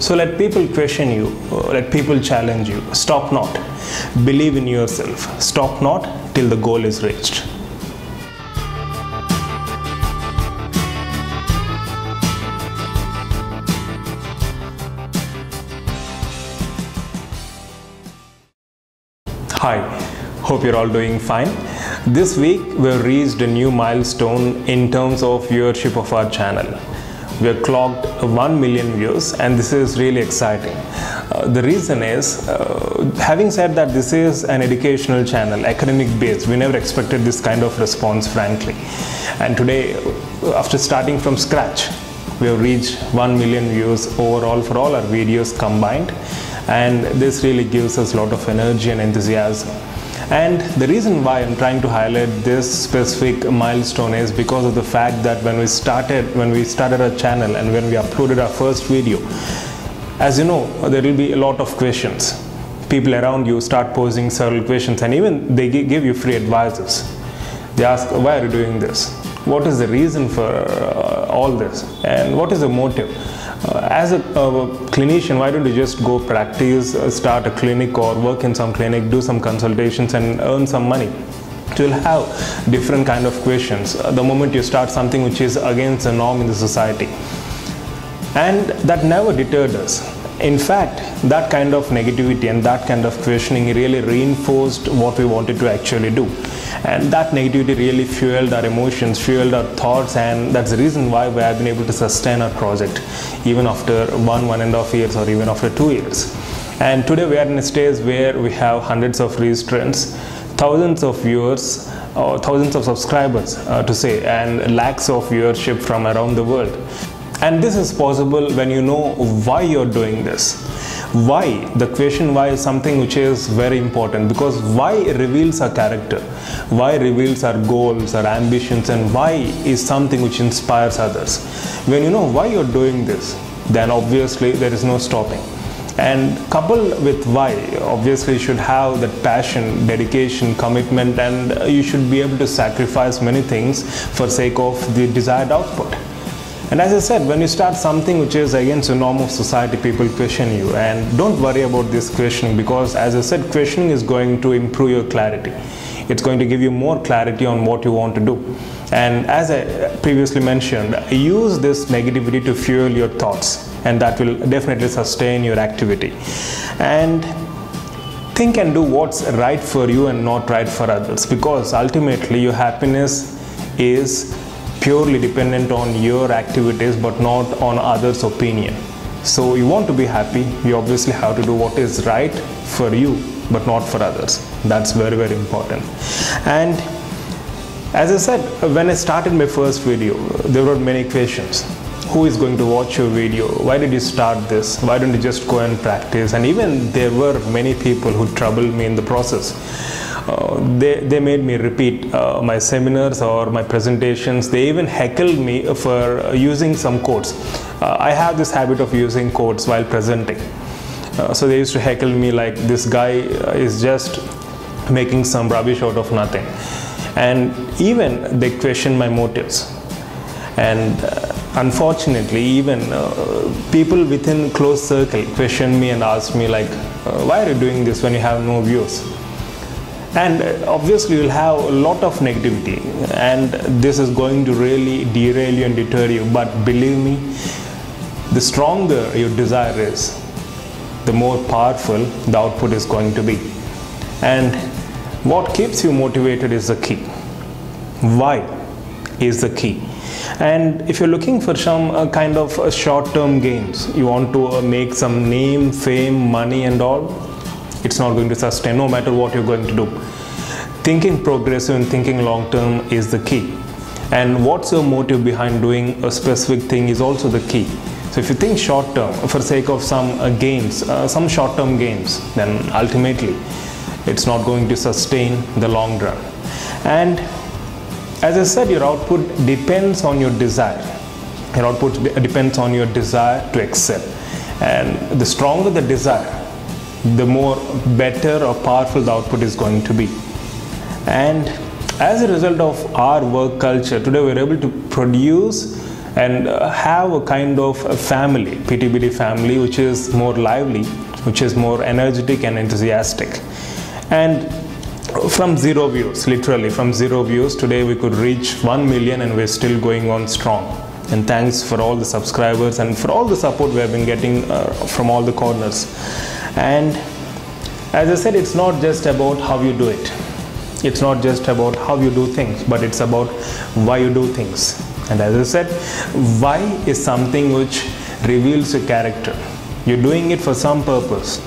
So let people question you, let people challenge you. Stop not. Believe in yourself. Stop not till the goal is reached. Hi, hope you're all doing fine. This week we've reached a new milestone in terms of viewership of our channel. We have clocked 1 million views and this is really exciting. The reason is, having said that this is an educational channel, academic based, we never expected this kind of response frankly. And today, after starting from scratch, we have reached 1 million views overall for all our videos combined. And this really gives us a lot of energy and enthusiasm. And the reason why I'm trying to highlight this specific milestone is because of the fact that when we started our channel and when we uploaded our first video, as you know, there will be a lot of questions. People around you start posing several questions, and even they give you free advices. They ask, why are you doing this? What is the reason for all this? And what is the motive? As a clinician, why don't you just go practice, start a clinic or work in some clinic, do some consultations and earn some money? So you'll have different kind of questions the moment you start something which is against the norm in the society. And that never deterred us. In fact, that kind of negativity and that kind of questioning really reinforced what we wanted to actually do. And that negativity really fueled our emotions, fueled our thoughts, and that's the reason why we have been able to sustain our project even after 1.5 years or even after 2 years. And today we are in a stage where we have hundreds of registrants, thousands of viewers, or thousands of subscribers to say, and lakhs of viewership from around the world. And this is possible when you know why you're doing this. Why? The question why is something which is very important, because why reveals our character, why reveals our goals, our ambitions, and why is something which inspires others. When you know why you're doing this, then obviously there is no stopping. And coupled with why, obviously you should have that passion, dedication, commitment, and you should be able to sacrifice many things for sake of the desired output. And as I said, when you start something which is against the norm of society, people question you. And don't worry about this questioning, because as I said, questioning is going to improve your clarity. It's going to give you more clarity on what you want to do. And as I previously mentioned, use this negativity to fuel your thoughts, and that will definitely sustain your activity. And think and do what's right for you and not right for others, because ultimately your happiness is purely dependent on your activities but not on others' opinion. So you want to be happy, you obviously have to do what is right for you but not for others. That's very, very important. And as I said, when I started my first video, there were many questions. Who is going to watch your video? Why did you start this? Why don't you just go and practice? And even there were many people who troubled me in the process. They made me repeat my seminars or my presentations. They even heckled me for using some quotes. I have this habit of using quotes while presenting. So they used to heckle me like, this guy is just making some rubbish out of nothing. And even they questioned my motives. And unfortunately, even people within close circle questioned me and asked me like, why are you doing this when you have no views? And obviously you'll have a lot of negativity, and this is going to really derail you and deter you. But believe me, the stronger your desire is, the more powerful the output is going to be. And what keeps you motivated is the key. Why is the key. And if you're looking for some kind of short-term gains, you want to make some name, fame, money and all, it's not going to sustain no matter what you're going to do. Thinking progressive and thinking long-term is the key. And what's your motive behind doing a specific thing is also the key. So if you think short-term for sake of some gains, some short-term gains, then ultimately it's not going to sustain the long run. And as I said, your output depends on your desire. Your output depends on your desire to excel. And the stronger the desire, the more better or powerful the output is going to be. And as a result of our work culture, today we're able to produce and have a kind of a family, PTBD family, which is more lively, which is more energetic and enthusiastic. And from 0 views, literally from 0 views, today we could reach 1 million and we're still going on strong. And thanks for all the subscribers and for all the support we have been getting from all the corners. And as I said, it's not just about how you do it. It's not just about how you do things, but it's about why you do things. And as I said, why is something which reveals your character. You're doing it for some purpose,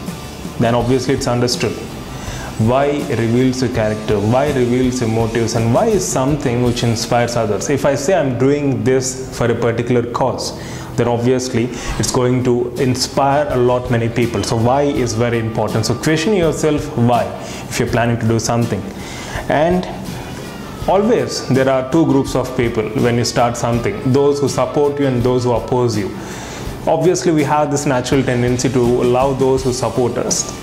then obviously it's understood. Why reveals your character, why reveals your motives, and why is something which inspires others. If I say I'm doing this for a particular cause, then obviously it's going to inspire a lot many people. So why is very important. So question yourself why if you're planning to do something. And always there are two groups of people when you start something: those who support you and those who oppose you. Obviously we have this natural tendency to allow those who support us.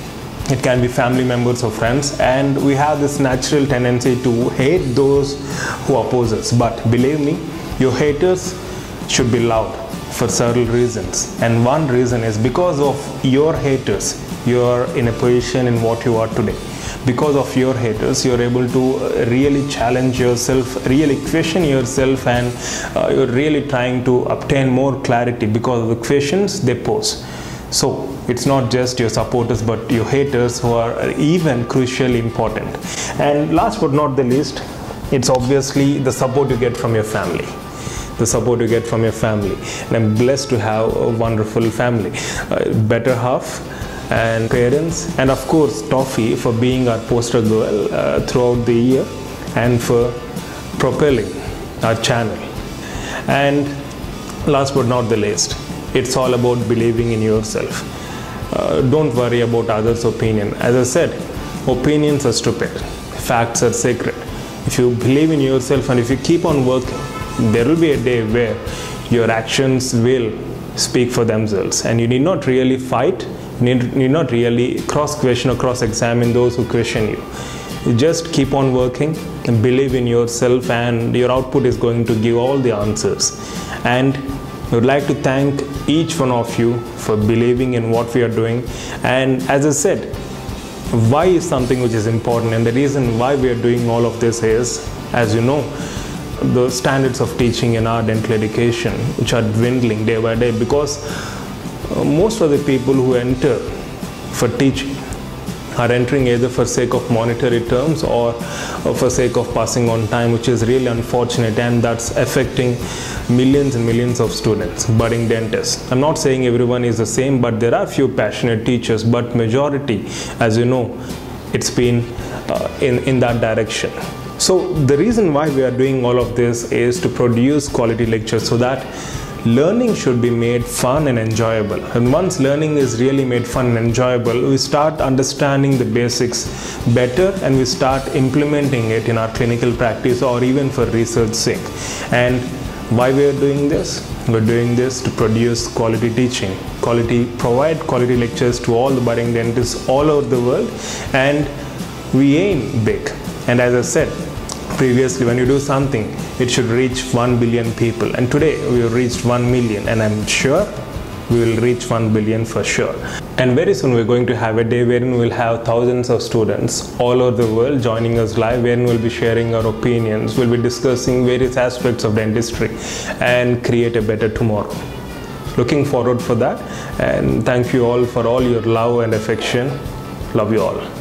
It can be family members or friends, and we have this natural tendency to hate those who oppose us. But believe me, your haters should be loved for several reasons, and one reason is because of your haters you are in a position in what you are today. Because of your haters you're able to really challenge yourself, really question yourself, and you're really trying to obtain more clarity because of the questions they pose. So it's not just your supporters but your haters who are even crucially important. And last but not the least, it's obviously the support you get from your family. The support you get from your family. And I'm blessed to have a wonderful family, better half, and parents, and of course Toffee for being our poster girl throughout the year and for propelling our channel. And last but not the least, it's all about believing in yourself. Don't worry about others' opinion. As I said, opinions are stupid, facts are sacred. If you believe in yourself and if you keep on working, there will be a day where your actions will speak for themselves, and you need not really fight. You need not really cross-question or cross-examine those who question you. You just keep on working and believe in yourself, and your output is going to give all the answers. And I would like to thank each one of you for believing in what we are doing. And as I said, why is something which is important, and the reason why we are doing all of this is, as you know, the standards of teaching in our dental education, which are dwindling day by day, because most of the people who enter for teaching are entering either for sake of monetary terms or for sake of passing on time, which is really unfortunate, and that's affecting millions and millions of students, budding dentists. I'm not saying everyone is the same, but there are few passionate teachers, but majority, as you know, it's been in that direction. So the reason why we are doing all of this is to produce quality lectures so that learning should be made fun and enjoyable. And once learning is really made fun and enjoyable, we start understanding the basics better and we start implementing it in our clinical practice or even for research sake. And why we are doing this? We're doing this to produce quality teaching, provide quality lectures to all the budding dentists all over the world, and we aim big. And as I said previously, when you do something, it should reach 1 billion people, and today we have reached 1 million, and I'm sure we will reach 1 billion for sure. And very soon we're going to have a day wherein we'll have thousands of students all over the world joining us live, wherein we'll be sharing our opinions, we'll be discussing various aspects of dentistry and create a better tomorrow. Looking forward for that, and thank you all for all your love and affection. Love you all.